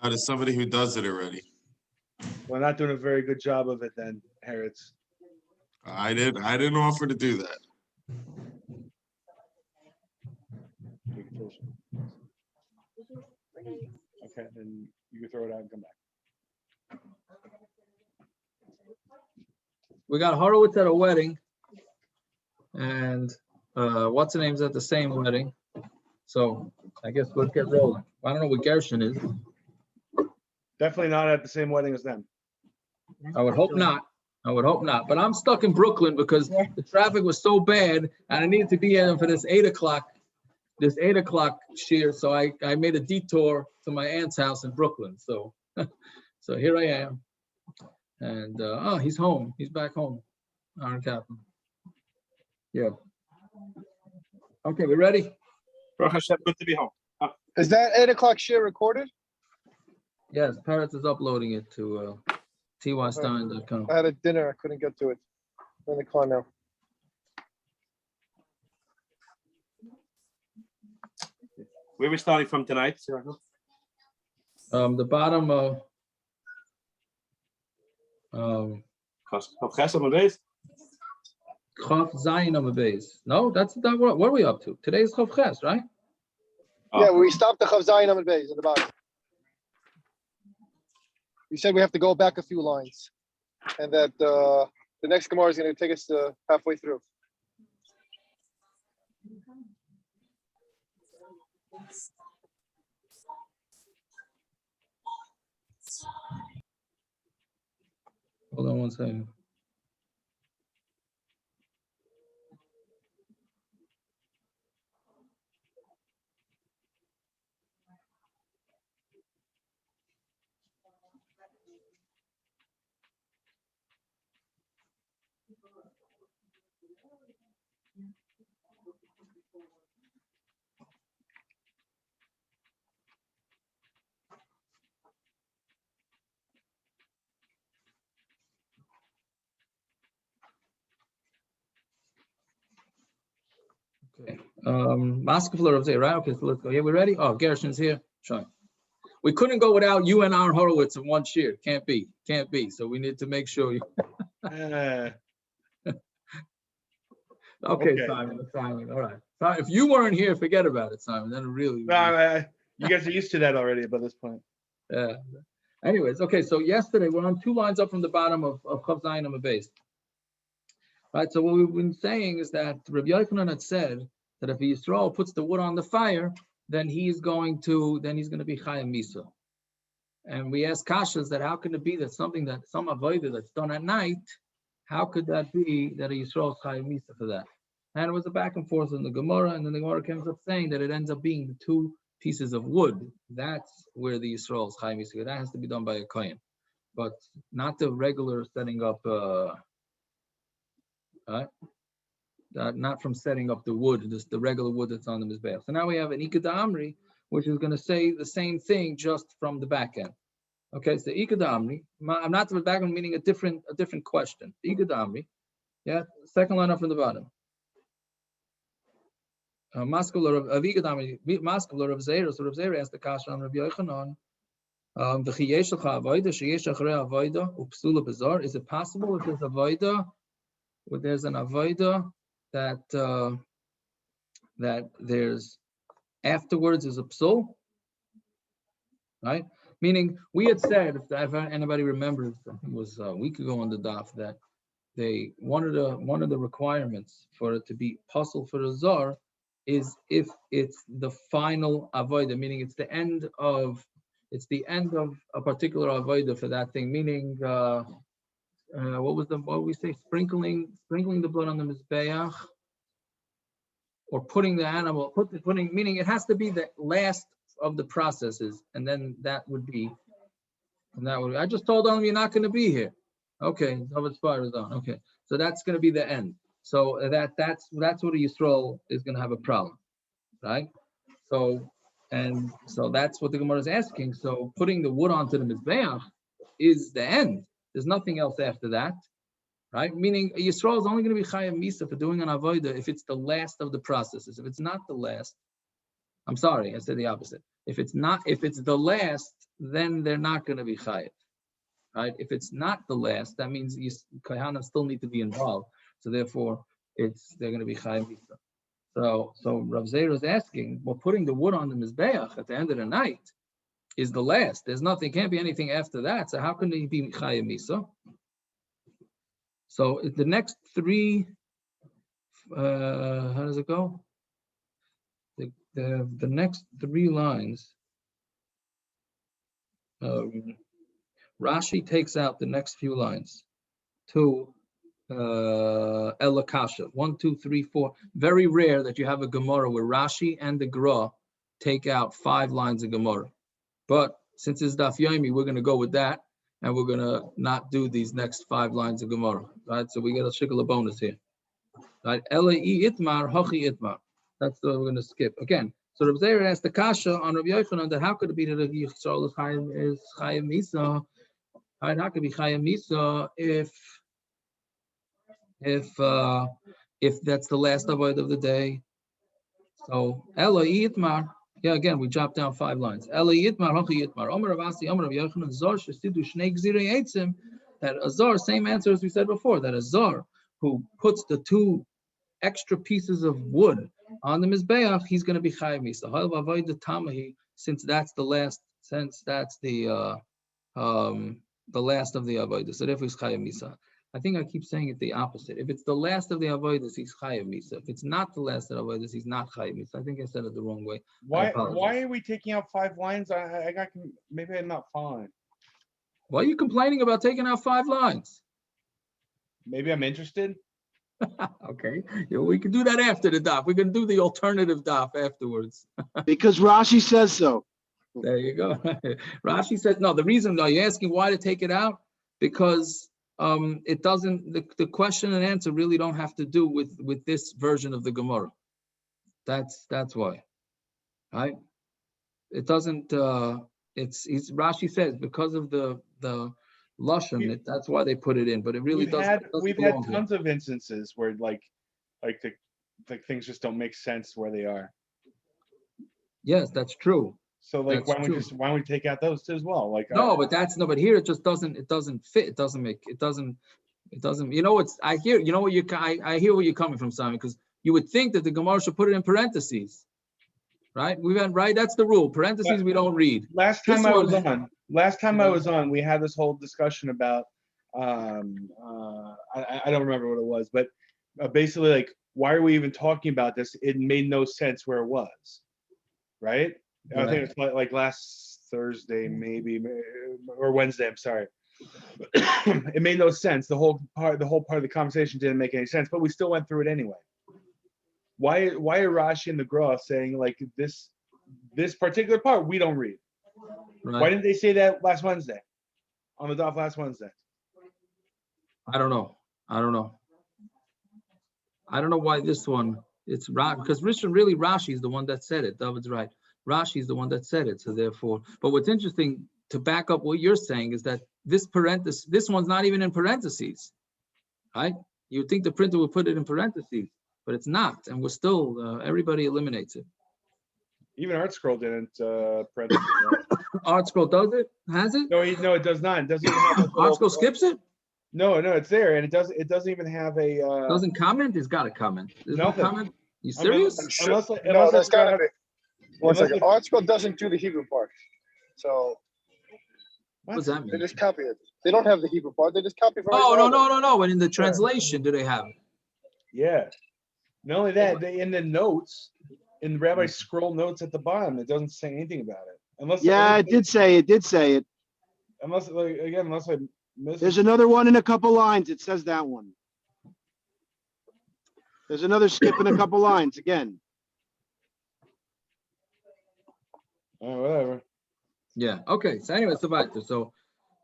As somebody who does it already. We're not doing a very good job of it then, Heretz. I didn't offer to do that. Okay, then you can throw it out and come back. We got Horowitz at a wedding, and what's the name's at the same wedding. So I guess let's get rolling. I don't know what Gershon is. Definitely not at the same wedding as them. I would hope not. I would hope not. But I'm stuck in Brooklyn because the traffic was so bad, and I needed to be here for this 8 o'clock. This 8 o'clock shear, so I made a detour to my aunt's house in Brooklyn. So, so here I am, and oh, he's home. He's back home. Aaron Kaplan. Yeah. Okay, we ready? Baruch Hashem, good to be home. Is that 8 o'clock share recorded? Yes, Parrots is uploading it to tystein.com. I had a dinner. I couldn't get to it. I'm in the car now. Where are we starting from tonight? The bottom of Chaf Zayin on the base. No, that's not what are we up to? Today's Chaf Ches, right? Yeah, we stopped the Chav Zayin Amud Beis at the bottom. You said we have to go back a few lines, and that the next Gemara is going to take us halfway through. Hold on one second. Okay. Maskefler of right? Okay, so let's go. Yeah, we ready? Oh, Gershon's here. Sure. We couldn't go without you and Aaron Horowitz in one shear. Can't be. Can't be. So we need to make sure you. Okay, Simon. All right. If you weren't here, forget about it, Simon. Then it really. No, you guys are used to that already by this point. Yeah. Anyways, okay. So yesterday we're on 2 lines up from the bottom of Chav Zayin on the base. Right. So what we've been saying is that Rabbi Yochanan had said that if Yisroel puts the wood on the fire, then he's going to be Chayim Misa. And we asked Kashas that how can it be that some avoda that's done at night, how could that be that a Yisroel is Chayim Misa for that? And it was a back and forth in the Gemara, and then the Gemara comes up saying that it ends up being the 2 pieces of wood. That's where the Yisroel is Chayim Misa. That has to be done by a Kohen, but not the regular setting up. Not from setting up the wood, just the regular wood that's on the mizbeach. So now we have an Ikeda Amri, which is going to say the same thing just from the back end. Okay, so Ikeda Amri, I'm not the back end meaning a different question. Ikeda Amri, yeah, second line up from the bottom. Mascular of Ikeda Amri, mascular of Zera. So Rav Zera asked the kasha on Rabbi Yochanan. Is it possible if there's avoda? Well, there's an avoda that there's afterwards is a psul, right? Meaning we had said, if anybody remembers, I think it was a week ago on the daf that one of the requirements for it to be puzzle for a zar is if it's the final avoda, meaning it's the end of a particular avoda for that thing, meaning. What we say? Sprinkling the blood on the mizbeach, or putting the animal, meaning it has to be the last of the processes, and then that would be. I just told them you're not going to be here. Okay, okay, so that's going to be the end. So that's what a yisroel is going to have a problem, right? So that's what the Gemara is asking. So putting the wood onto the mizbeach is the end. There's nothing else after that, right? Meaning a yisroel is only going to be Chayim Misa for doing an avoda if it's the last of the processes. If it's not the last, I'm sorry, I said the opposite. If it's the last, then they're not going to be chayiv. Right? If it's not the last, that means kohanim still need to be involved. So therefore, they're going to be chayiv misa. So Rav Zera is asking, well, putting the wood on the mizbeach at the end of the night is the last. There's nothing, can't be anything after that. So how can he be chayiv misa? So the next three, how does it go? The next three lines. Rashi takes out the next few lines to Elakasha. 1, 2, 3, 4. Very rare that you have a Gemara where Rashi and the Gra take out 5 lines of Gemara. But since it's Daf Yomi, we're going to go with that, and we're going to not do these next 5 lines of Gemara. Right? So we get a shikla bonus here. Right? Elai itmar, hachi itmar. That's what we're going to skip. Again, so Rav Zera asked the kasha on Rav Yochanan that how could it be that the yisroel is chayiv misa? How could it be chayiv misa if that's the last avoda of the day? So Elai itmar. Yeah, again, we dropped down 5 lines. Elai itmar, hachi itmar. Omer Rav Asi, Omer Rav Yochanan, zor shesidu shnei gzirei eitzim. That a zor, same answer as we said before. That a zor who puts the 2 extra pieces of wood on the mizbeach, he's going to be chayiv misa. Ha'il v'avoda tamahi, since that's the last, the last of the avodas. So therefore he's chayiv misa. I think I keep saying it the opposite. If it's the last of the avodas, he's chayiv misa. If it's not the last of the avodas, he's not chayiv misa. I think I said it the wrong way. Why are we taking out 5 lines? Maybe I'm not following. Why are you complaining about taking out 5 lines? Maybe I'm interested. Okay, yeah, we can do that after the daf. We can do the alternative daf afterwards. Because Rashi says so. There you go. Rashi says no. The reason you're asking why to take it out, because it doesn't. The question and answer really don't have to do with this version of the Gemara. That's why, right? It doesn't. Rashi says because of the Lashon, that's why they put it in, but it really doesn't. We've had tons of instances where like the things just don't make sense where they are. Yes, that's true. So like, why don't we take out those 2 as well? Like no, but here it just doesn't fit. It doesn't. You know what's I hear. You know what I hear where you're coming from, Simon, because you would think that the Gemara should put it in parentheses, right? That's the rule. Parentheses we don't read. Last time I was on, we had this whole discussion about I don't remember what it was, but basically like, why are we even talking about this? It made no sense where it was, right? I think it's like last Thursday, maybe, or Wednesday. I'm sorry. It made no sense. The whole part of the conversation didn't make any sense, but we still went through it anyway. Why are Rashi and the Gra saying like this particular part we don't read? Right. Why didn't they say that last Wednesday, on the daf last Wednesday? I don't know why this one. It's because Rashi is the one that said it. David's right. Rashi is the one that said it. So therefore, but what's interesting to back up what you're saying is that this one's not even in parentheses, right? You would think the printer would put it in parentheses, but it's not, and we're still everybody eliminates it. Even Art Scroll didn't parentheses. Art Scroll does it? Has it? No, it does not. It doesn't even have Art Scroll skips it? No, it's there, and it doesn't even have a. Doesn't comment? It's got a comment. No comment. You serious? No, that's gotta be. One second. Art Scroll doesn't do the Hebrew part, so. What does that mean? They just copy it. They don't have the Hebrew part. They just copy from. No. And in the translation, do they have it? Yeah. Not only that, in the notes, in the Rabbi Scroll notes at the bottom, it doesn't say anything about it. It did say it. Unless I missed. There's another one in a couple lines. It says that one. There's another skip in a couple lines again. Whatever. Yeah. Okay. So anyway, so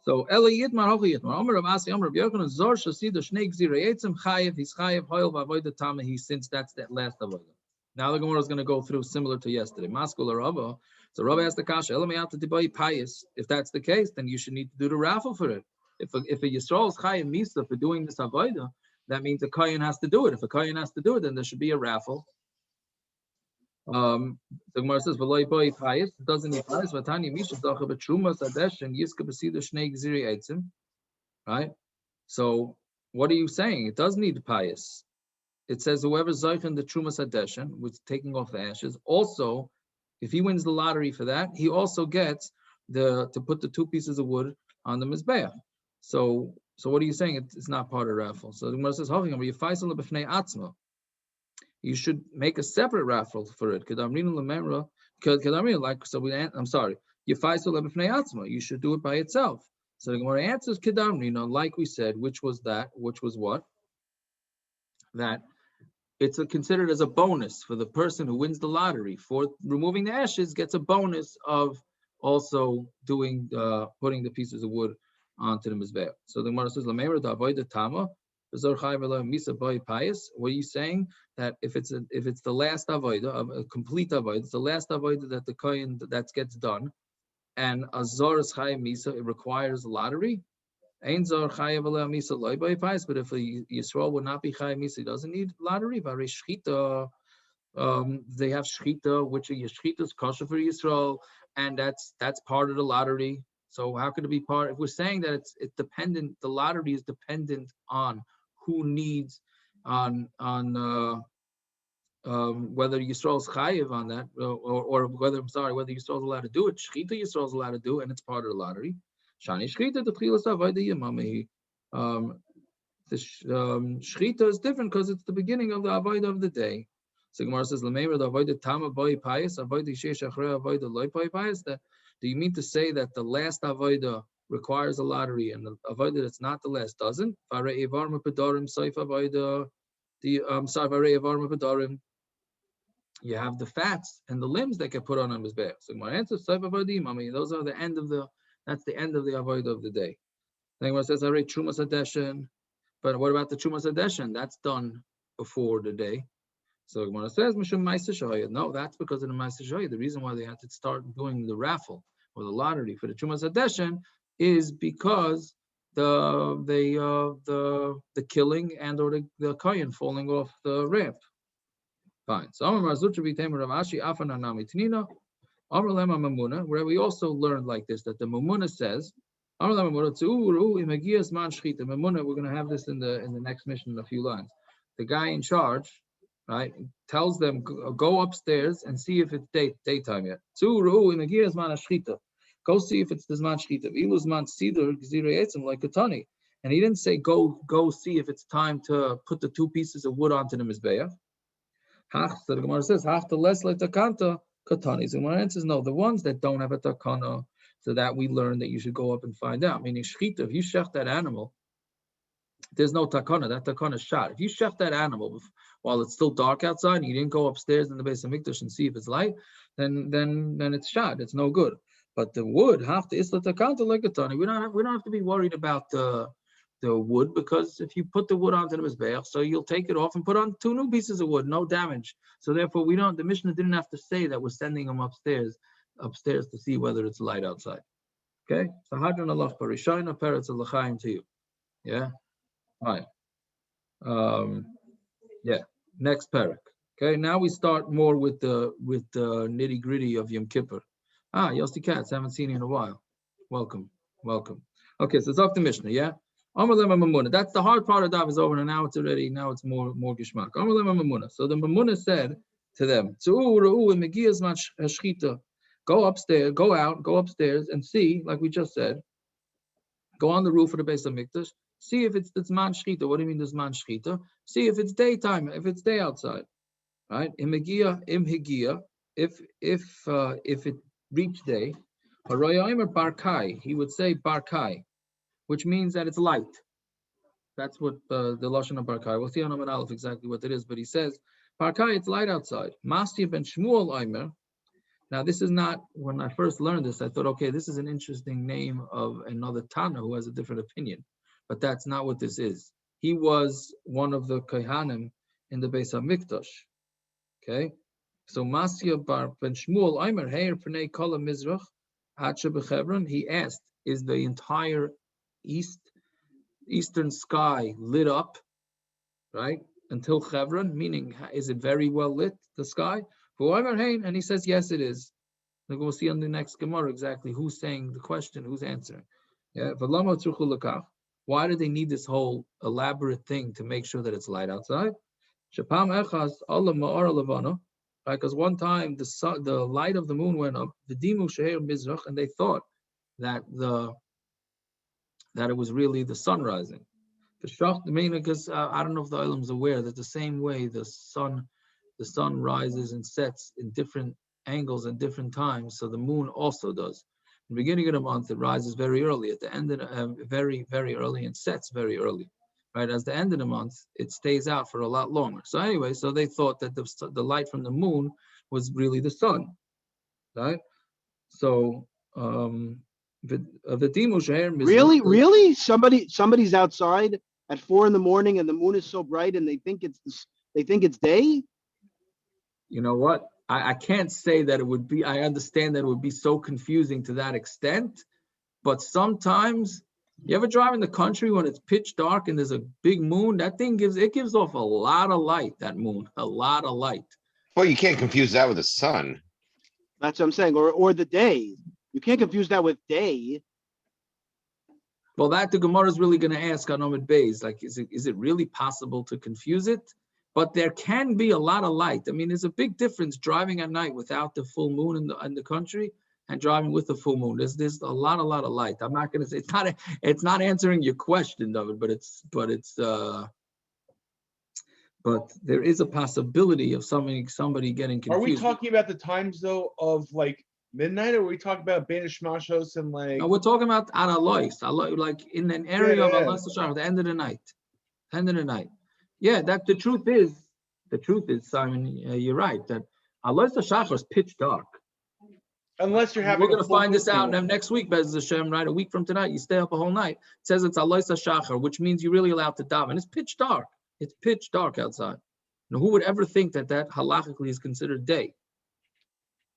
Eli Yitmar Hochi Yitmar Omer Rav Asi Omer Rav Yochanan Zor Shasido Shnei Gzirei Eitzim Chayev. He's Chayev Hoil V'Avoda Tamahi, since that's that last avoda. Now the Gemara is going to go through similar to yesterday. Maskul Rava. So Rava asked the kasha, Elamiyata Dibai Pious. If that's the case, then you should need to do the raffle for it. If a yisroel is Chayev Misa for doing this avoda, that means a Kohen has to do it. If a Kohen has to do it, then there should be a raffle. The Gemara says, "V'loi boi payis." It doesn't need payis. V'tani misha dacha b'truma sadesh and yiska b'sida shnei gziri eitzim. Right. So what are you saying? It does need payis. It says whoever zeichen the truma sadeshin, which is taking off the ashes, also, if he wins the lottery for that, he also gets to put the 2 pieces of wood on the mizbeach. So what are you saying? It's not part of the raffle. So the Gemara says, you should make a separate raffle for it. I'm sorry. You should do it by itself. So the Gemara answers, like we said, which was what? That it's considered as a bonus for the person who wins the lottery. For removing the ashes, gets a bonus of also doing putting the pieces of wood onto the mizbeach. So the Gemara says, avoda tama. What are you saying? That if it's the last avoda, a complete avoda, it's the last avoda that the Kohen that gets done, and azor is chayav misa, it requires a lottery. Ein zor chayav misa loy by pais, but if a yisroel would not be chayav misa, he doesn't need lottery. Vare shchita, they have shchita, which a shchita is kosher for yisroel, and that's part of the lottery. So how could it be part? If we're saying that it's dependent, the lottery is dependent on who needs on whether Yisrael is chayiv on that, or whether Yisrael is allowed to do it. Shchita Yisrael is allowed to do, and it's part of the lottery. Shani shchita the tchilas avoda yemami. The shchita is different because it's the beginning of the avoda of the day. So Gemara says, "L'meimer the avoda tama boi payis, avoda sheish achrei avoda loy boi payis." Do you mean to say that the last avoda requires a lottery and the avoda that's not the last doesn't? You have the fats and the limbs that get put on mizbeach. So my answer is those are the end of that's the end of the avoda of the day. Then it says truma sadeshin, but what about the truma sadeshin? That's done before the day. So Gemara says, no, that's because of the Ma'aseh Shoya. The reason why they had to start doing the raffle or the lottery for the Truma Sadeshin is because the killing and or the Kohen falling off the ramp. Fine. So where we also learned like this, that the mamuna says, the mamuna, we're going to have this in the next mission in a few lines. The guy in charge, right, tells them, go upstairs and see if it's daytime yet. Go see if it's the zman shchita. Like Katani. And he didn't say go see if it's time to put the 2 pieces of wood onto the mizbeach. So the Gemara says, Katani. So the Gemara says, no, the ones that don't have a takana, so that we learn that you should go up and find out. Meaning shchita, if you shech that animal, there's no takana. That takana is shot. If you shech that animal while it's still dark outside and you didn't go upstairs in the Beis Hamikdash and see if it's light, then it's shot. It's no good. But the wood, half the isla takanta like a tani. We don't have to be worried about the wood, because if you put the wood onto the mizbeach, so you'll take it off and put on 2 new pieces of wood, no damage. So therefore, the Mishnah didn't have to say that we're sending them upstairs to see whether it's light outside. Okay? So hadron Allah barashona peretz l'chaim to you. Yeah. All right. Yeah. Next parak. Okay. Now we start more with the nitty gritty of Yom Kippur. Yossi Katz, haven't seen you in a while. Welcome. Okay, so it's off the Mishnah, yeah? That's the hard part of Daf is over, and now it's more gishmak. So the Mamuna said to them, go upstairs and see, like we just said, go on the roof of the Beis Hamikdash, see if it's the zman shchita. What do you mean the zman shchita? See if it's daytime, if it's day outside, right? Im higia, if it reached day, he would say barkai, which means that it's light. That's what the lashon of barkai. We'll see on Amud Aleph exactly what it is, but he says barkai, it's light outside. Masya ben Shmuel Omer. Now this is not, when I first learned this, I thought, okay, this is an interesting name of another Tana who has a different opinion, but that's not what this is. He was one of the Kohanim in the Beis Hamikdash. Okay, so Masya bar ben Shmuel Omer Heir Pnei Kol Mizrach Hacha b'Chevron. He asked, is the entire eastern sky lit up, right, until Chevron? Meaning, is it very well lit, the sky? And he says, yes, it is. Like we'll see on the next Gemara exactly who's saying the question, who's answering. Yeah. Why do they need this whole elaborate thing to make sure that it's light outside? Because one time the light of the moon went up, and they thought that it was really the sun rising. Because I don't know if the Olam is aware that the same way the sun rises and sets in different angles and different times, so the moon also does. In the beginning of the month, it rises very early. At the end of very, very early, and sets very early. Right, as the end of the month, it stays out for a lot longer. So anyway, so they thought that the light from the moon was really the sun, right? So Really? Somebody's outside at 4 a.m. and the moon is so bright and they think it's day? You know what? I can't say that it would be, I understand that it would be so confusing to that extent, but sometimes, you ever drive in the country when it's pitch dark and there's a big moon? That thing gives off a lot of light, that moon, a lot of light. Well, you can't confuse that with the sun. That's what I'm saying, or the day. You can't confuse that with day. Well, that the Gemara is really going to ask on Amud Beis, like, is it really possible to confuse it? But there can be a lot of light. I mean, there's a big difference driving at night without the full moon in the country and driving with the full moon. There's a lot of light. I'm not going to say it's not answering your question, David, but there is a possibility of somebody getting confused. Are we talking about the times though of like midnight, or are we talking about Beit Shmashos and like? No, we're talking about Alois, like in an area of Alois at the end of the night. Yeah, that the truth is, Simon, you're right, that Alois Shachar is pitch dark. Unless you're having, we're going to find this out next week, Bez Hashem, right? A week from tonight, you stay up a whole night. It says it's Alois Shachar, which means you're really allowed to daven. It's pitch dark. It's pitch dark outside. Now, who would ever think that halachically is considered day?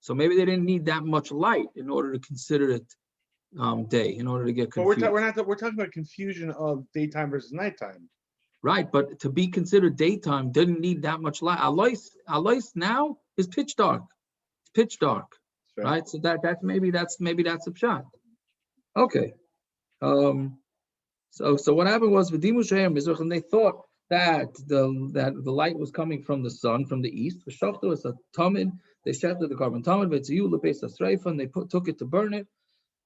So maybe they didn't need that much light in order to consider it day, in order to get confused. But we're talking about confusion of daytime versus nighttime. Right, but to be considered daytime didn't need that much light. Alois now is pitch dark. It's pitch dark. Right, so that's maybe a pshat. Okay, so what happened was v'dimu she'er mizrach, and they thought that the light was coming from the sun, from the east. V'shachtu es tamid, they shafted the carbon tamid v'tziyu lebeis hasreifa, and they took it to burn it,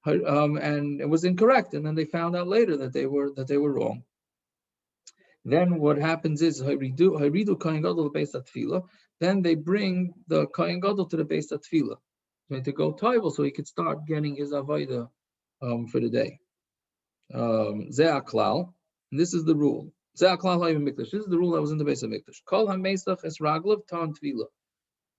and it was incorrect. And then they found out later that they were wrong. Then what happens is haridu kohen gadol lebeis hatfila. Then they bring the kohen gadol to the beis hatfila. To go toivel, so he could start getting his avoda for the day. Ze'aklal, and this is the rule. Ze'aklal ha'yim mikdash. This is the rule that was in the Beis Hamikdash. Kol ha'meisach es raglav tan tvila.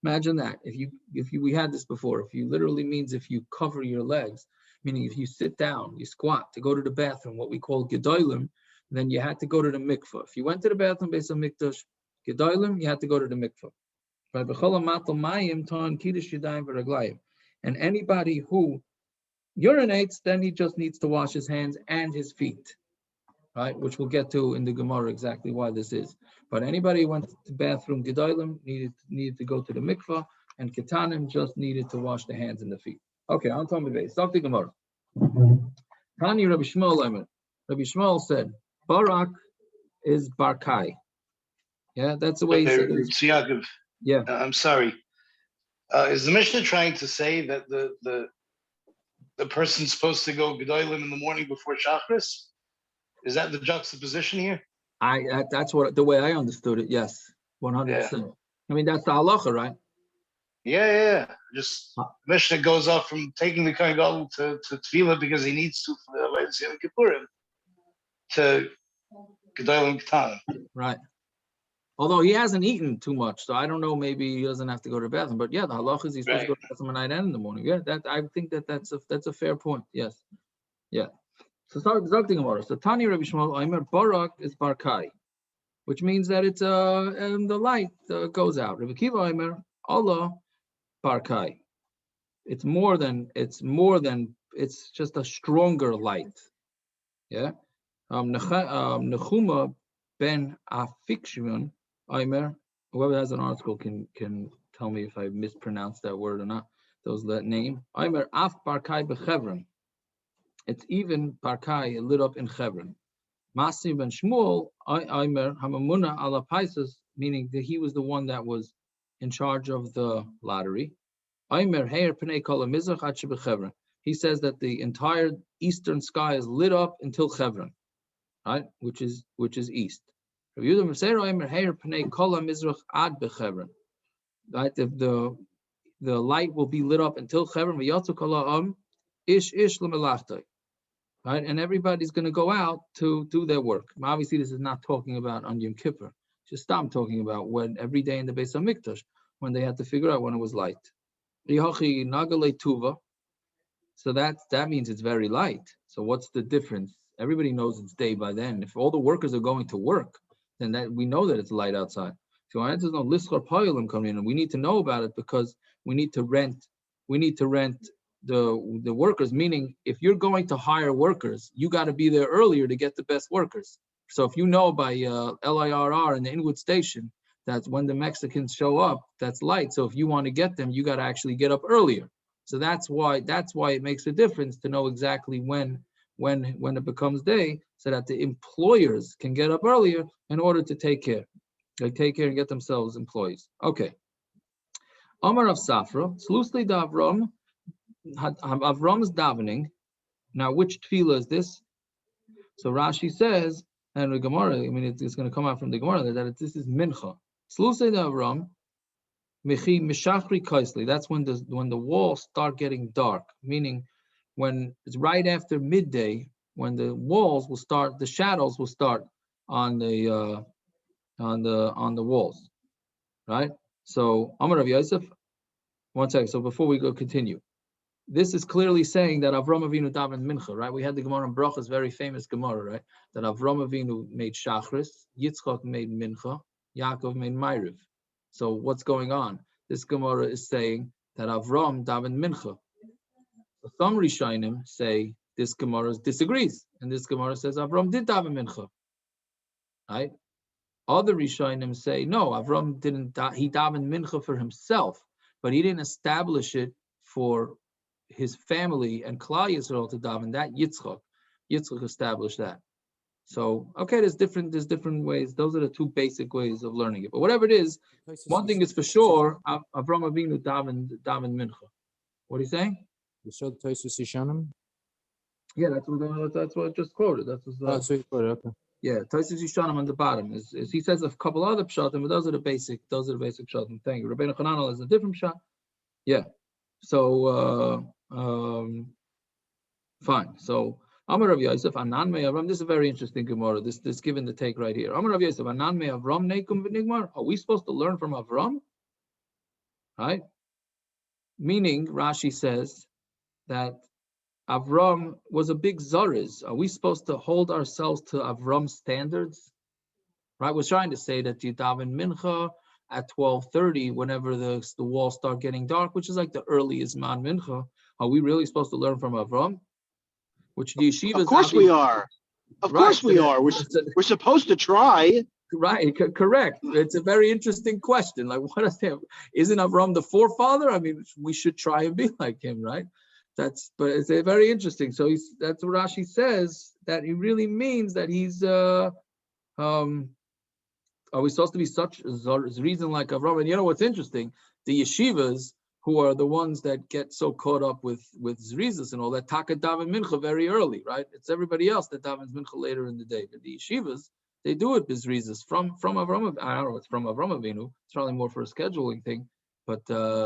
Imagine that. We had this before. If you literally means if you cover your legs, meaning if you sit down, you squat to go to the bathroom, what we call gedolim, then you had to go to the mikva. If you went to the bathroom Beis Hamikdash, gedolim, you had to go to the mikva. And anybody who urinates, then he just needs to wash his hands and his feet, right? Which we'll get to in the Gemara exactly why this is. But anybody who went to the bathroom, gedolim, needed to go to the mikvah, and ketanim just needed to wash the hands and the feet. Okay, on Tommy Base. Stop the Gemara. Tani Rabbi Shmuel, Rabbi Shmuel said, Barak is Barkai. Yeah, that's the way he said it. Yeah, I'm sorry. Is the Mishnah trying to say that the person's supposed to go gedolim in the morning before Shachris? Is that the juxtaposition here? That's what the way I understood it. Yes, 100%. I mean, that's the halacha, right? Yeah. Just Mishnah goes off from taking the kohen gadol to tefillah because he needs to for the Avodas Yom Kippurim to gedolim ketanim. Right. Although he hasn't eaten too much, so I don't know. Maybe he doesn't have to go to the bathroom. But yeah, the halacha is he's supposed to go to the bathroom at night and in the morning. Yeah, I think that's a fair point. Yes, yeah. So start deducting Gemara. So Tani Rabbi Shmuel Omer Barak is Barkai, which means that it's the light goes out. Rabbi Kiva Omer Allah Barkai. It's just a stronger light. Yeah. Nechuma ben Afikshimon Omer, whoever has an article can tell me if I mispronounced that word or not. That name. Omer af barkai bechevron. It's even barkai lit up in Chevron. Masi ben Shmuel, Omer hamamuna ala paisas, meaning that he was the one that was in charge of the lottery. Omer heir pnei kol hamizrach ad shebechevron. He says that the entire eastern sky is lit up until Chevron, right? Which is east. Rav Yehuda Meser Omer heir pnei kol hamizrach ad bechevron. Right, the light will be lit up until Chevron. V'yatzu kol ha'am ish l'melachtai. Right, and everybody's going to go out to do their work. Obviously, this is not talking about on Yom Kippur. Just stop talking about when every day in the Beis Hamikdash, when they had to figure out when it was light. So that means it's very light. So what's the difference? Everybody knows it's day by then. If all the workers are going to work, then that we know that it's light outside. So I no lischar payolim come in, and we need to know about it because we need to rent. We need to rent the workers. Meaning, if you're going to hire workers, you got to be there earlier to get the best workers. So if you know by LIRR in the Inwood station that when the Mexicans show up, that's light. So if you want to get them, you got to actually get up earlier. So that's why it makes a difference to know exactly when it becomes day, so that the employers can get up earlier in order to take care. They take care and get themselves employees. Okay. Amar of Safra, Slusli da Avram, Avram's davening. Now, which tefillah is this? So Rashi says, and the Gemara, I mean, it's going to come out from the Gemara that this is mincha. Slusli da Avram, Michi Mishachri Kaisli. That's when the walls start getting dark, meaning when it's right after midday, when the walls will start, the shadows will start on the walls, right? So Amar Rav Yosef, one second. So before we go continue, this is clearly saying that Avraham Avinu davened mincha, right? We had the Gemara in Brachas, very famous Gemara, right? That Avraham Avinu made shachris, Yitzchak made mincha, Yaakov made ma'ariv. So what's going on? This Gemara is saying that Avraham davened mincha. So some Rishonim say this Gemara disagrees, and this Gemara says Avraham did daven mincha, right? Other Rishonim say, no, Avram didn't, he davened mincha for himself, but he didn't establish it for his family and Klal Yisrael to daven. That Yitzchak established that. So, okay, there's different ways. Those are the two basic ways of learning it. But whatever it is, one thing is for sure, Avram Avinu davened mincha. What are you saying? You saw the Tosus Yishanim? Yeah, that's what I just quoted. That's what, so you quoted, okay. Yeah, Tosus Yishanim on the bottom is he says a couple other pshatim, but those are the basic pshatim. Thank you. Rabbeinu Chananel is a different pshat. Yeah. So fine. So Amar Rav Yosef Anan me Avram. This is a very interesting Gemara. This given the take right here. Amar Rav Yosef Anan me Avram neikum v'nigmar. Are we supposed to learn from Avram? Right. Meaning Rashi says that Avram was a big zariz. Are we supposed to hold ourselves to Avram's standards? Right, we're trying to say that you daven mincha at 12:30 whenever the walls start getting dark, which is like the earliest man mincha. Are we really supposed to learn from Avram? Which the yeshivos. Of course we are. Of course we are. We're supposed to try. Right, correct. It's a very interesting question. Like, what is him? Isn't Avram the forefather? I mean, we should try and be like him, right? But it's very interesting. So that's what Rashi says, that he really means that he's are we supposed to be such a reason like Avraham? And you know what's interesting? The yeshivos, who are the ones that get so caught up with zrizas and all that, taka daven mincha very early, right? It's everybody else that davens mincha later in the day. But the yeshivos, they do it bizrizas from Avraham. I don't know, it's from Avraham Avinu. It's probably more for a scheduling thing. But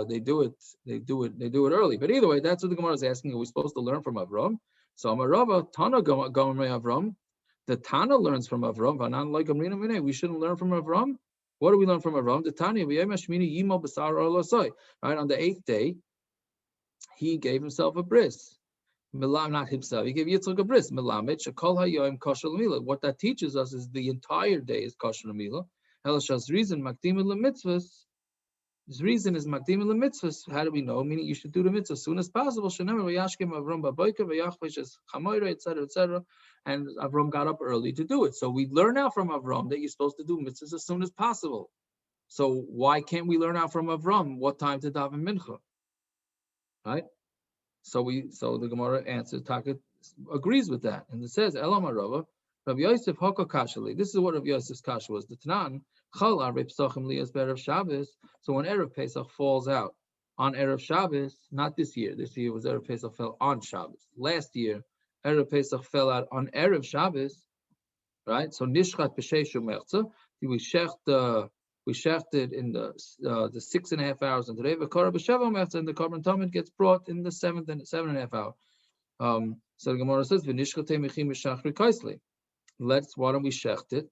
they do it early. But either way, that's what the Gemara is asking. Are we supposed to learn from Avram? So Amarava, Tana Gomer Avram. The Tana learns from Avram. Vanan like Amrina. We shouldn't learn from Avram. What do we learn from Avram? The Tanya, right? On the 8th day, he gave himself a bris. Not himself. He gave Yitzchak a bris. What that teaches us is the entire day is kosher l'mila. Elashas reason makdim l'mitzvos. This reason is makdim l'mitzvos. How do we know? Meaning you should do the mitzvah as soon as possible. Etc. And Avram got up early to do it. So we learn now from Avram that you're supposed to do mitzvahs as soon as possible. So why can't we learn out from Avram what time to daven mincha? Right? So the Gemara answers, Taka agrees with that. And it says, Elam Arava, Rav Yosef Hoko Kashali. This is what Rav Yosef's kasha was. The Tanan, Chal Arei Pesachim Liyas Be'erev Shabbos. So when Erev Pesach falls out on Erev Shabbos, not this year. This year was Erev Pesach fell on Shabbos. Last year, Erev Pesach fell out on Erev Shabbos. Right? So Nishchat B'Sheish Umerza. We shechted in the 6.5 hours, and today the Korah B'Sheva Umerza, and the Korban Tamid gets brought in the 7.5 hour. So the Gemara says, "V'nishchatei mechim b'shachri kaisli." Why don't we shecht it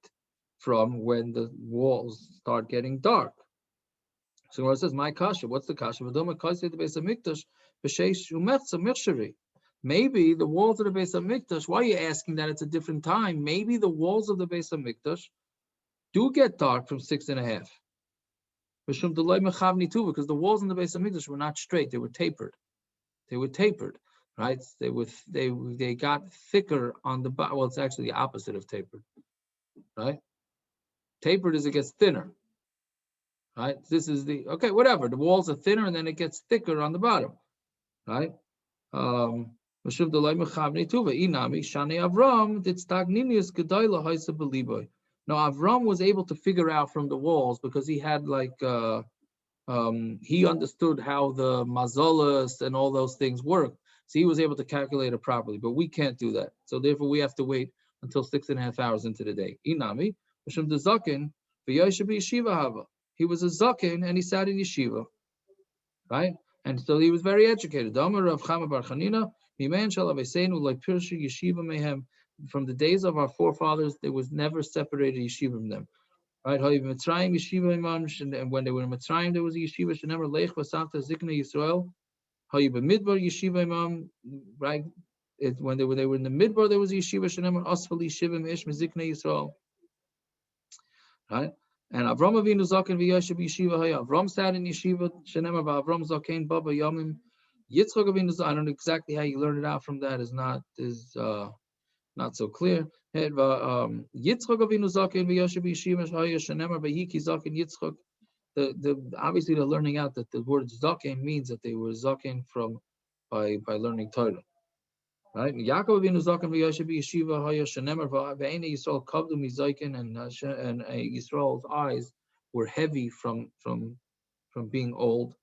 from when the walls start getting dark? So the Gemara says, "My kasha, what's the kasha? V'doma kaisli the Beis Hamikdash b'sheish umerza mirshari." Maybe the walls of the Beis Hamikdash. Why are you asking that it's a different time? Maybe the walls of the Beis Hamikdash do get dark from 6.5. Because the walls in the Beis Hamikdash were not straight; they were tapered. Right? They got thicker on the bottom. Well, it's actually the opposite of tapered. Right? Tapered is it gets thinner. Right? This is whatever. The walls are thinner and then it gets thicker on the bottom. Right? Now Avram was able to figure out from the walls because he had he understood how the mazolas and all those things work. So he was able to calculate it properly, but we can't do that. So therefore we have to wait until 6.5 hours into the day. Inami, he was a zaken and he sat in yeshiva. Right? And so he was very educated. From the days of our forefathers, there was never separated yeshiva from them. Right? And when they were in Mitzrayim, there was a yeshiva. Right? When they were in the Midbar, there was a yeshiva. Right? And Avram avinu zaken v'yoshev yeshiva. Avram sat in yeshiva. Shenemar Avram zaken baba yamim. Yitzchak avinu. I don't know exactly how you learn it out from that. Is not so clear. Yitzchak avinu zaken v'yoshev yeshiva. Shenemar v'yiki zaken Yitzchak. Obviously they're learning out that the word zaken means that they were zaken by learning Torah. Right? Yaakov avinu zaken v'yoshev yeshiva. Shenemar v'eina yisroel kavdu mizaken, and Yisrael's eyes were heavy from being old.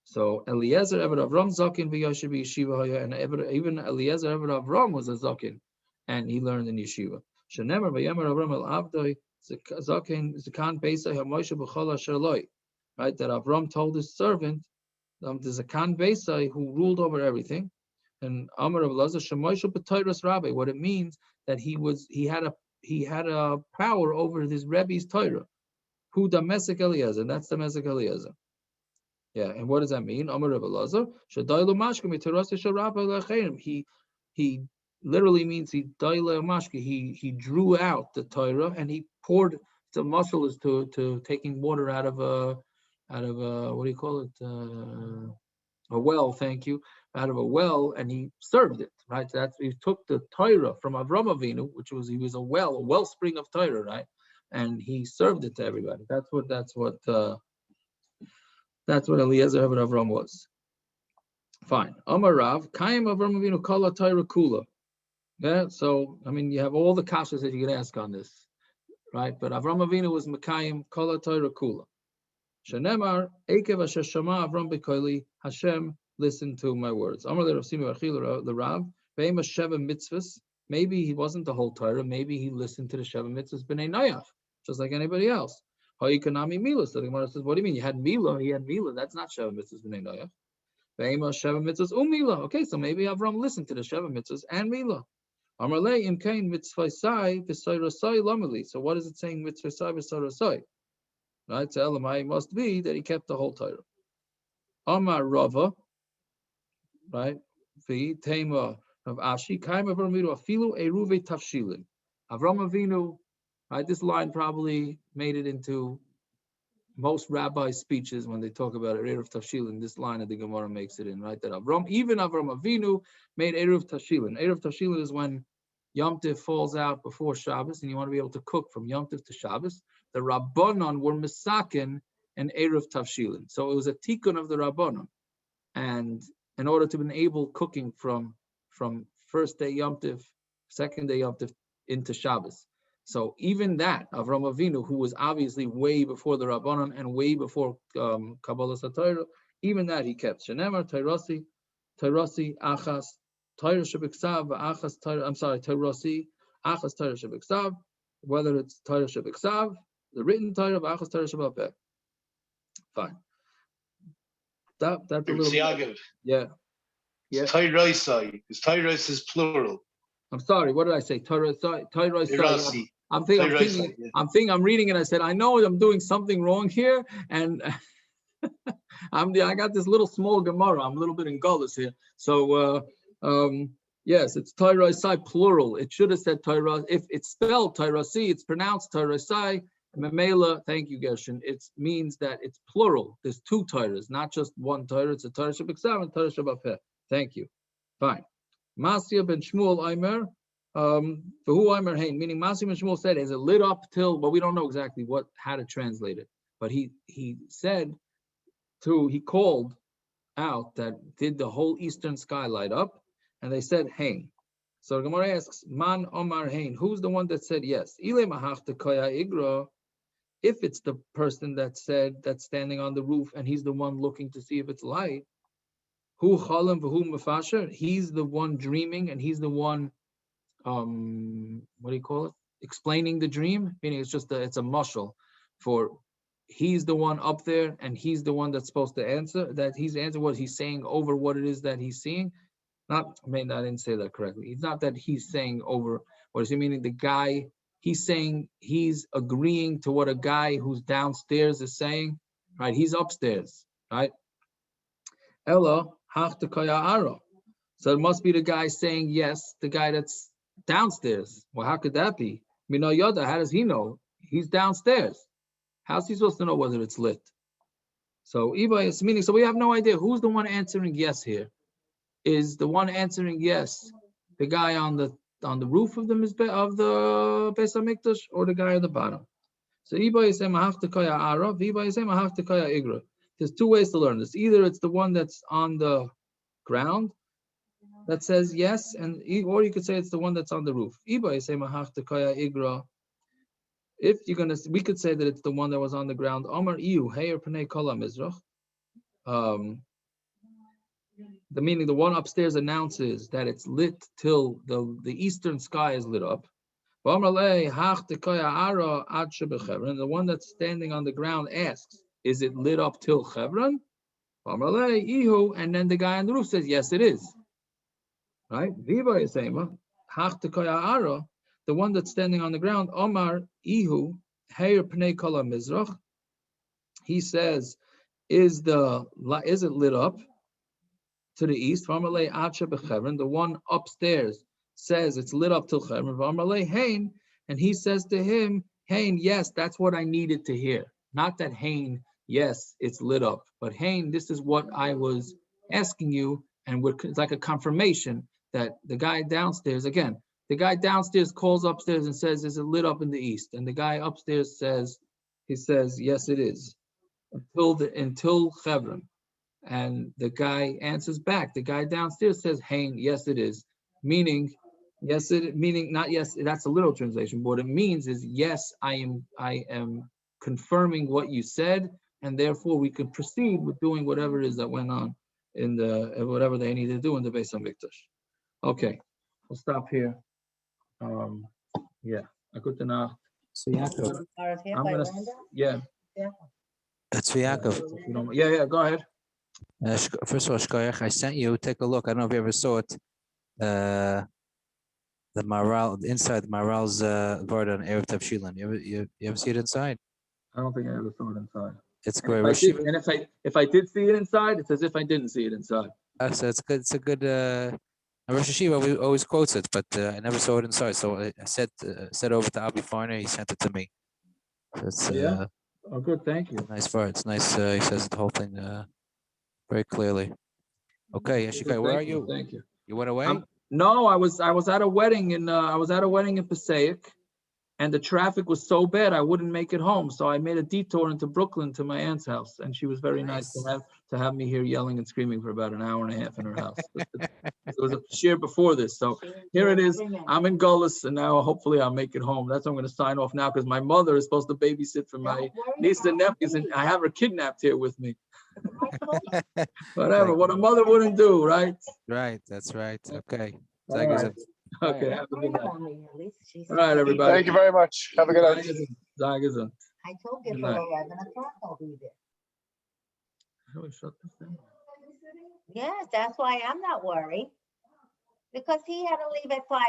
So Eliezer eved Avram zaken v'yoshev yeshiva, and even Eliezer eved Avram was a zaken, and he learned in yeshiva. Shenemar v'yemer Avram el avdoi zaken zakan beisai haMoshe b'chol asher loi. Right? That Avram told his servant, the zakan beisai, who ruled over everything. And Amar of Eliezer Shemoisha b'Torahs Rabbi. What it means that he had a power over his Rebbe's Torah. Who Damesek Eliezer? That's Damesek Eliezer. Yeah, and what does that mean? Amar of Eliezer Shadailu Mashka b'Torahs Shel Rabbi le'Cheirim. He literally means he daila mashka. He drew out the Torah and he poured. The muscle is to taking water out of a what do you call it? A well. Thank you. Out of a well, and he served it, right? So he took the Torah from Avraham Avinu, he was a wellspring of Torah, right? And he served it to everybody. That's what Eliezer of Avram was. Fine. Amar Rav, Kaim Avraham Avinu kala Torah kula. Yeah. So you have all the kashas that you can ask on this, right? But Avraham Avinu was Mekayim kala Torah kula. Shenemar Ekev Asher Shama Avram Bekoili Hashem. Listen to my words. The Rav, mitzvos. Maybe he wasn't the whole Torah. Maybe he listened to the Sheva mitzvos b'nei Noach, just like anybody else. Ha'ikanami mila. So the Gemara says, what do you mean? You had mila. He had mila. That's not Sheva mitzvos b'nei Noach. Sheva mitzvos mila. Okay, so maybe Avram listened to the Sheva mitzvos and mila. Amarle imkain mitzvosai v'soirosai lamali. So what is it saying? Mitzvosai v'soirosai. Right. So Elamai must be that he kept the whole Torah. Amar Rava. Right, the tema of Ashi Kaim Avram Avinu afilu eruv tavshilin. Avram Avinu, right? This line probably made it into most rabbi speeches when they talk about eruv tavshilin. This line of the Gemara makes it in, right? That even Avram Avinu made eruv tavshilin. Eruv tavshilin is when Yom Tov falls out before Shabbos, and you want to be able to cook from Yom Tov to Shabbos. The Rabbanon were misaken and eruv tavshilin. So it was a tikkun of the Rabbanim, and in order to enable cooking from first day Yom Tov, second day Yom Tov into Shabbos. So even that, Avraham Avinu, who was obviously way before the Rabbanon and way before Kabbalah Satayra, even that he kept. Shenemar Tayrasi Achas Tayra Shebiksav Achas Tayra. I'm sorry, Tayrasi Achas Tayra Shebiksav. Whether it's Tayra Shebiksav, the written Tayra of Achas Tayra Shebapeh. Fine. That's a little. Yeah. Yeah. Tayrosai, because Tayros is plural. I'm sorry. What did I say? Tayrasi. I'm reading it. I said, I know I'm doing something wrong here, and I got this little small Gemara. I'm a little bit in Gullus here. So yes, it's Tayrosai plural. It should have said Tayros. If it's spelled Tayrasi, it's pronounced Tayrosai. Memela, thank you, Gershon. It means that it's plural. There's two Tayras, not just one Tayra. It's a Tayra Shebiksav and Tayra Shebapeh. Thank you. Fine. Masya ben Shmuel Aimer, for who Aimer Hain, meaning Masya ben Shmuel said, is it lit up till, but we don't know exactly how to translate it. But he said he called out that did the whole eastern sky light up, and they said Hain. So Gemara asks, Man Omar Hain, who's the one that said yes? Ile mahachta koya igra. If it's the person that's standing on the roof and he's the one looking to see if it's light, who chalam v'hu mefasher, he's the one dreaming and he's the one, what do you call it? Explaining the dream, meaning it's a mashal for he's the one up there and he's the one that's supposed to answer, that he's answering what he's saying over what it is that he's seeing. I didn't say that correctly. It's not that he's saying over what is he meaning the guy. He's saying he's agreeing to what a guy who's downstairs is saying, right? He's upstairs, right? Ella hachtakaya aro. So it must be the guy saying yes, the guy that's downstairs. Well, how could that be? Mino Yoda, how does he know? He's downstairs. How's he supposed to know whether it's lit? So Iba is meaning, so we have no idea who's the one answering yes here. Is the one answering yes the guy on the roof of the Beis Hamikdash or the guy at the bottom? So Iba is saying mahachtakaya ara, Iba is saying mahachtakaya igra. There's two ways to learn this. Either it's the one that's on the ground that says yes, or you could say it's the one that's on the roof. Iba is saying mahachtakaya igra. We could say that it's the one that was on the ground. Omar iu heir pnei kol hamizrach. The meaning the one upstairs announces that it's lit till the eastern sky is lit up. And the one that's standing on the ground asks, is it lit up till Chevron? And then the guy on the roof says, yes, it is. Right? The one that's standing on the ground, Omar Ihu, Heir Pnei Kala Mizrach. He says, is it lit up to the east? The one upstairs says it's lit up till Chevron. And he says to him, Hain, yes, that's what I needed to hear. Not that Hain, yes, it's lit up. But Hain, this is what I was asking you. And it's like a confirmation that the guy downstairs, calls upstairs and says, is it lit up in the east? And the guy upstairs says, yes, it is. Until Chevron. And the guy answers back. The guy downstairs says, Hain, yes, it is. Meaning not yes, that's a literal translation. But what it means is, yes, I am confirming what you said, and therefore we can proceed with doing whatever it is that went on in whatever they need to do in the Beis Hamikdash. Okay, we'll stop here. Yeah, good enough. So Yaakov. I'm gonna, yeah. That's for Yaakov. Yeah, go ahead. First of all, Shkoyach, I sent you, take a look. I don't know if you ever saw it. The Maral, inside the Maral's Varda on eruv tavshilin. You ever see it inside? I don't think I ever saw it inside. It's great. If I did see it inside, it's as if I didn't see it inside. So it's good. It's a good. Rosh Hashiva always quotes it, but I never saw it inside. So I said over to Abi Farner. He sent it to me. So it's Oh, good. Thank you. Nice part. It's nice. He says the whole thing very clearly. Okay, Yeshikai, where are you? Thank you. You went away? No, I was at a wedding in Passaic, and the traffic was so bad I wouldn't make it home. So I made a detour into Brooklyn to my aunt's house, and she was very nice to have me here yelling and screaming for about an hour and a half in her house. It was a share before this. So here it is. I'm in Gullus, and now hopefully I'll make it home. That's why I'm going to sign off now, because my mother is supposed to babysit for my niece and nephews, and I have her kidnapped here with me. Whatever, what a mother wouldn't do, right? Right, that's right. Okay. All Thank you, right. sir. Okay, have a good night. All right, everybody. Thank you very much. Have a good night. Sei gesund. I told you Good for night. 11 o'clock I'll be there. How do I shut this down? Yes, that's why I'm not worried. Because he had to leave at 5.